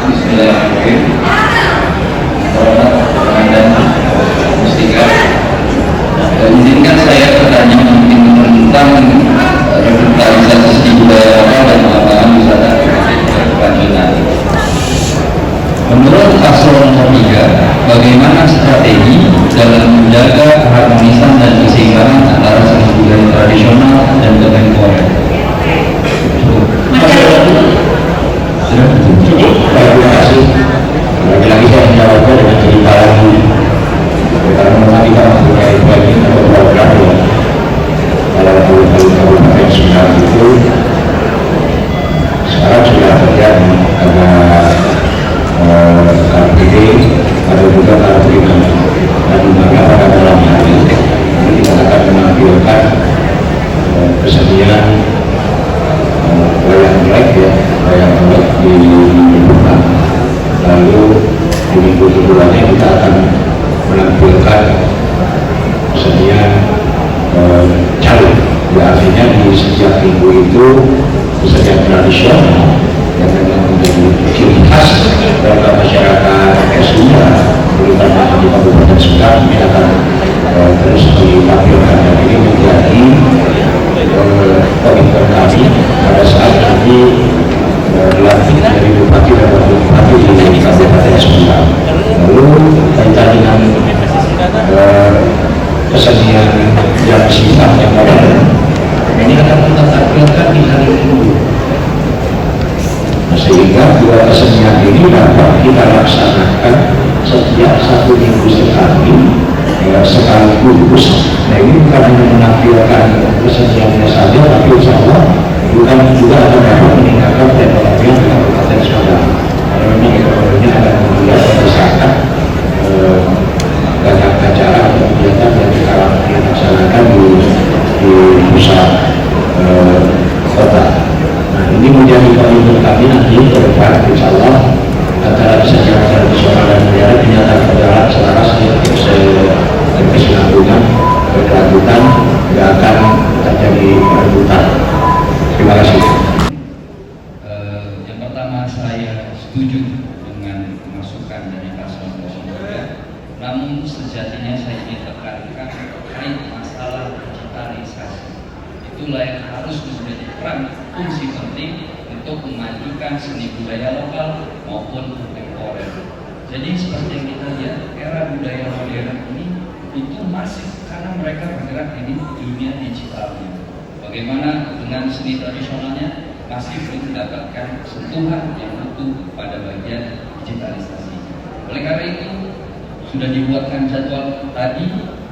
Bismillahirrahmanirrahim. Selamat dan Mustika. Izinkan saya bertanya mungkin tentang revitalisasi budaya lokal dan pengembangan wisata berkelanjutan. Menurut paslon 3, bagaimana strategi dalam menjaga keharmonisan dan keseimbangan antara seni budaya tradisional dan kontemporer? Terima kasih. Lagi-lagi saya menjawabnya dengan cerita lagi. Karena memang kita mempunyai bagian atau program ya. Kalau Kabupaten Sumbar itu sekarang sudah terjadi karena KPD ada juga KPD dan pada dalam hal ini kita akan menampilkan kesenian wayang golek ya, wayang golek di Jepang. Lalu di minggu keduanya kita akan menampilkan kesenian calu. Ya, artinya di setiap minggu itu kesenian tradisional yang memang menjadi ciri khas warga masyarakat Sumbar, terutama di Kabupaten Sumbar, ini akan terus ditampilkan dan ini menjadi komitmen kami pada saat nanti dilantik dari Bupati dan Wakil Bupati di Kabupaten Sumbar. Lalu kaitan dengan kesenian yang sifatnya modern ini akan kita tampilkan di hari Minggu, sehingga dua kesenian ini dapat kita laksanakan setiap 1 minggu sekali sekaligus. Nah, ini bukan hanya menampilkan keseniannya saja, tapi insya Allah bukan juga akan dapat meningkatkan perekonomian di Kabupaten Sumbar. Karena memang ekonominya akan membuat masyarakat banyak acara atau kegiatan yang kita laksanakan di pusat kota. Nah, ini menjadi komitmen kami nanti ke depan, insya Allah antara kesenian tradisional dan modern ini akan berjalan selaras kesinambungan, berkelanjutan, tidak akan terjadi perebutan. Terima kasih. Yang pertama, saya setuju dengan masukan dari paslon 03. Namun sejatinya saya ingin tekankan terkait masalah digitalisasi. Itulah yang harus menjadi peran fungsi penting untuk memajukan seni budaya lokal maupun kontemporer. Jadi seperti yang kita lihat, era budaya modern ini itu masih karena mereka bergerak di dunia digitalnya. Bagaimana dengan seni tradisionalnya masih belum mendapatkan sentuhan yang utuh pada bagian digitalisasi. Oleh karena itu sudah dibuatkan jadwal tadi,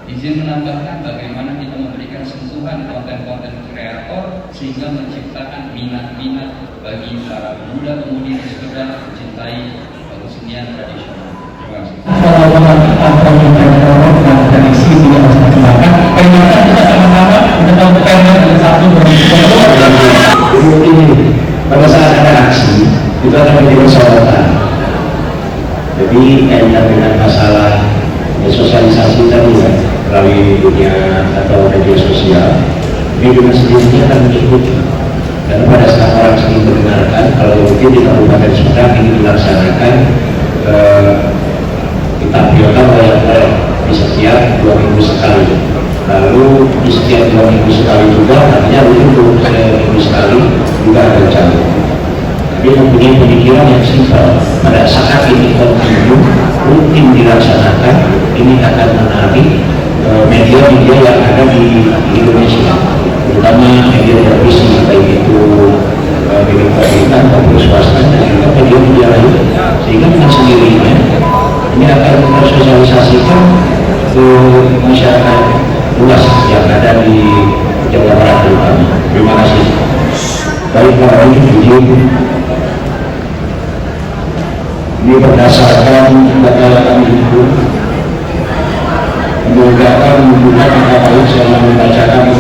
izin menambahkan bagaimana kita memberikan sentuhan konten-konten kreator sehingga menciptakan minat-minat bagi para pemuda-pemudi yang sekedar mencintai kesenian tradisional. Terima kasih. Pada saat ada aksi itu akan menjadi persoalan. Jadi kaitan dengan masalah sosialisasi tadi ya, melalui dunia atau media sosial, ini dengan sendirinya akan mengikuti. Karena pada saat orang sering mendengarkan, kalau mungkin di Kabupaten Sumbar ini dilaksanakan ditampilkan oleh di setiap 2 minggu sekali. Lalu di setiap 2 minggu sekali juga, artinya untuk seminggu sekali juga ada jalur. Dia mempunyai pemikiran yang simpel. Pada saat ini kontinu rutin dilaksanakan, ini akan menarik media-media yang ada di Indonesia, terutama media televisi, baik itu milik pemerintah maupun swasta dan juga media-media lain, sehingga dengan sendirinya ini akan tersosialisasikan ke masyarakat luas yang ada di Jawa Barat terutama. Terima kasih. Baik, Pak izin ini berdasarkan data yang kami himpun, menggunakan kata baik saya membacakan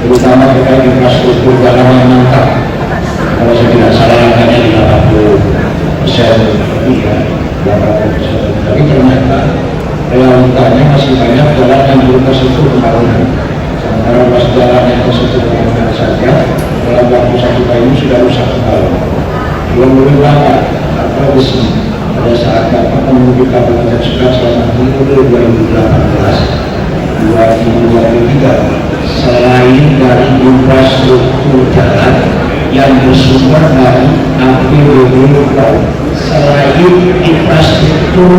terutama terkait infrastruktur jalan yang mantap. Kalau saya tidak salah angkanya di 80% lebih ya, 80%. Tapi ternyata realitanya masih banyak jalan yang belum tersentuh pembangunan. Sementara ruas jalan yang tersentuh pembangunan saja dalam waktu 1 tahun ini sudah rusak kembali. 20 lama atau resmi pada saat Bapak menuju Kabupaten Sukabumi Timur 2018-2023, selain dari infrastruktur jalan yang bersumber dari APBD, selain infrastruktur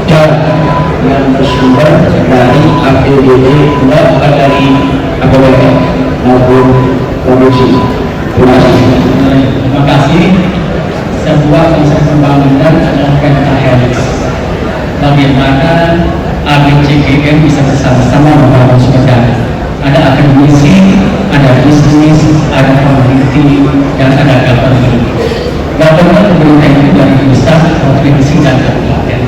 jalan yang bersumber dari APBD dari APBD maupun provinsi. Terima kasih. Sebuah konsep pembangunan adalah pentahelix. Bagaimana ABCGM bisa bersama-sama membangun Sumedang. Ada akademisi, ada bisnis, ada community, dan ada government. Government pemerintah itu dari pusat, provinsi, dan kabupaten.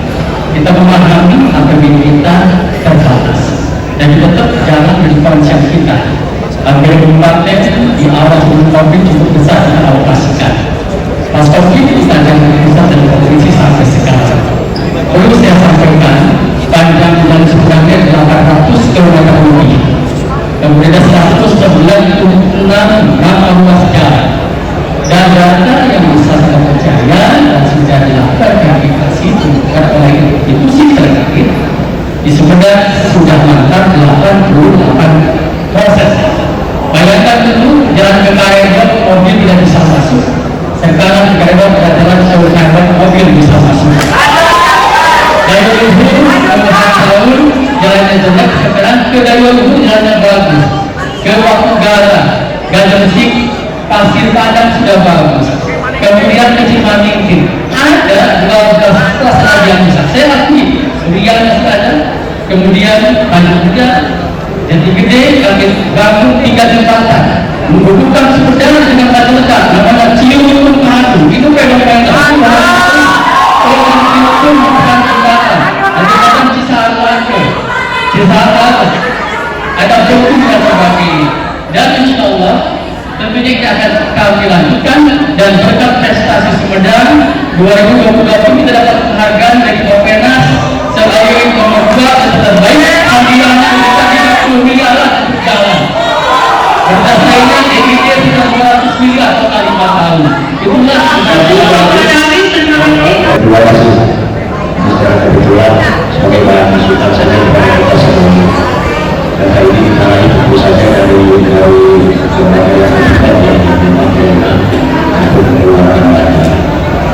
Kita memahami APBD kita terbatas dan tetap jalan diferensial kita. APBD kabupaten di awal sebelum COVID cukup besar kita alokasikan. Pas COVID kita jalan pusat dan provinsi sampai sekarang. Perlu saya sampaikan, panjang jalan sebenarnya 800 km lebih. Kemudian 196 ruas jalan. Dan data yang bisa saya percaya dan sudah dilakukan verifikasi bukan oleh institusi terkait di Sumedang sudah mantap 88 proses. Bayangkan dulu jalan ke Karedon mobil tidak bisa masuk. Sekarang di Karedon ada jalan seluruh Karedon mobil bisa masuk. Dari dulu tahun jalannya jelek, sekarang ke Dayo dulu jalannya bagus. Ke Waktu Gala, Gadensik, Pasir Padang sudah bagus. Kemudian ke Cimaningkin ada 12 kelas lagi yang bisa. Saya akui, kemudian ada. Kemudian banyak juga Jati Gede kami bangun 3 jembatan menghubungkan Sumedang dengan Batu Letak, namanya Cium Padu. Itu fenomena. Itu bukan jembatan. Ada Cisarua, Cisarua, ada Bukit dan sebagainya. Dan insya Allah tentunya kita akan kami lanjutkan dan berkat prestasi Sumedang 2020 kita dapat penghargaan dari Bapenas sebagai nomor 2 dan terbaik. Anggarannya kita 30 miliar jalan. Berdasarkan EBD sudah 200 miliar total 5 tahun. Itulah Terima kasih. Secara kebetulan sebagai bahan masukan saja kepada kita semuanya. Dan hal ini kita raih tentu saja dari lembaga yang kita yang dimakai untuk mengeluarkan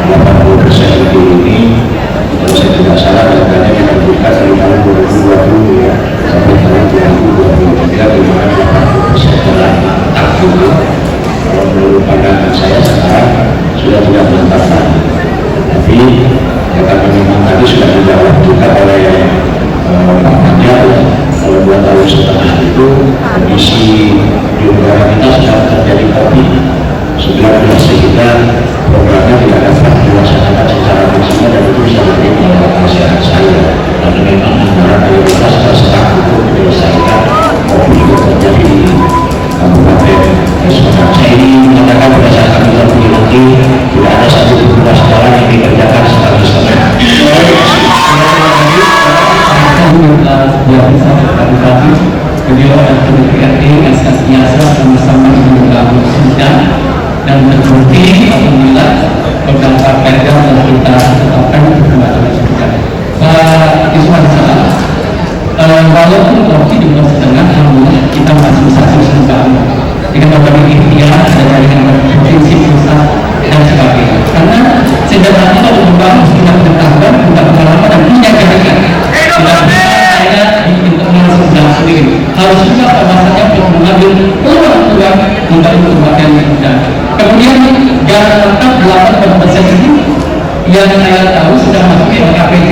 80% lebih ini. Kalau saya tidak salah datanya kita buka dari tahun 2020 ya sampai tahun 2023 di mana 80% telah mantap juga. Kalau menurut pandangan saya sekarang sudah tidak mantap lagi. Tapi ya kami memang tadi sudah dijawab juga oleh Pak Panjang. Kalau 2 tahun setengah itu kondisi di negara kita sedang terjadi COVID, sehingga programnya tidak dapat dilaksanakan secara maksimal dan itu bisa menjadi masyarakat saya. Karena memang anggaran prioritas terserah untuk menyelesaikan COVID yang terjadi di Kabupaten Sumedang. Saya ini mengatakan pada saat kami terpilih nanti tidak ada satu ruas jalan yang dikerjakan secara setengah. Beliau dan PDPRD SKSIASA sama-sama membangun Sumedang dan terbukti alhamdulillah beberapa perda telah kita tetapkan untuk pembangunan Sumedang. Pak Iswan salah, walaupun kopi di bulan setengah, alhamdulillah kita masih bisa terus membangun dengan berbagai ikhtiar dari provinsi pusat dan sebagainya. Karena sejauh ini kalau membangun sudah bertambah, sudah pengalaman dan punya jaringan. Tidak bisa saya di internal Sumedang sendiri. Harus juga bahasanya untuk mengambil peluang untuk kebaikan Sumedang. Kemudian jalan lengkap 8% ini yang saya tahu sudah masuk ke KPD.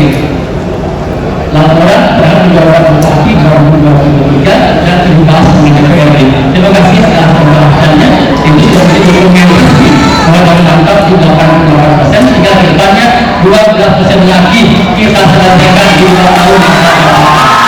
Laporan terhadap jawaban Bupati 2023 dan dibahas dengan DPRD. Terima kasih atas pembahasannya. Ini sudah menjadi dokumentasi bahwa lengkap di 88% sehingga kedepannya 12% lagi kita selesaikan di 2 tahun yang akan datang.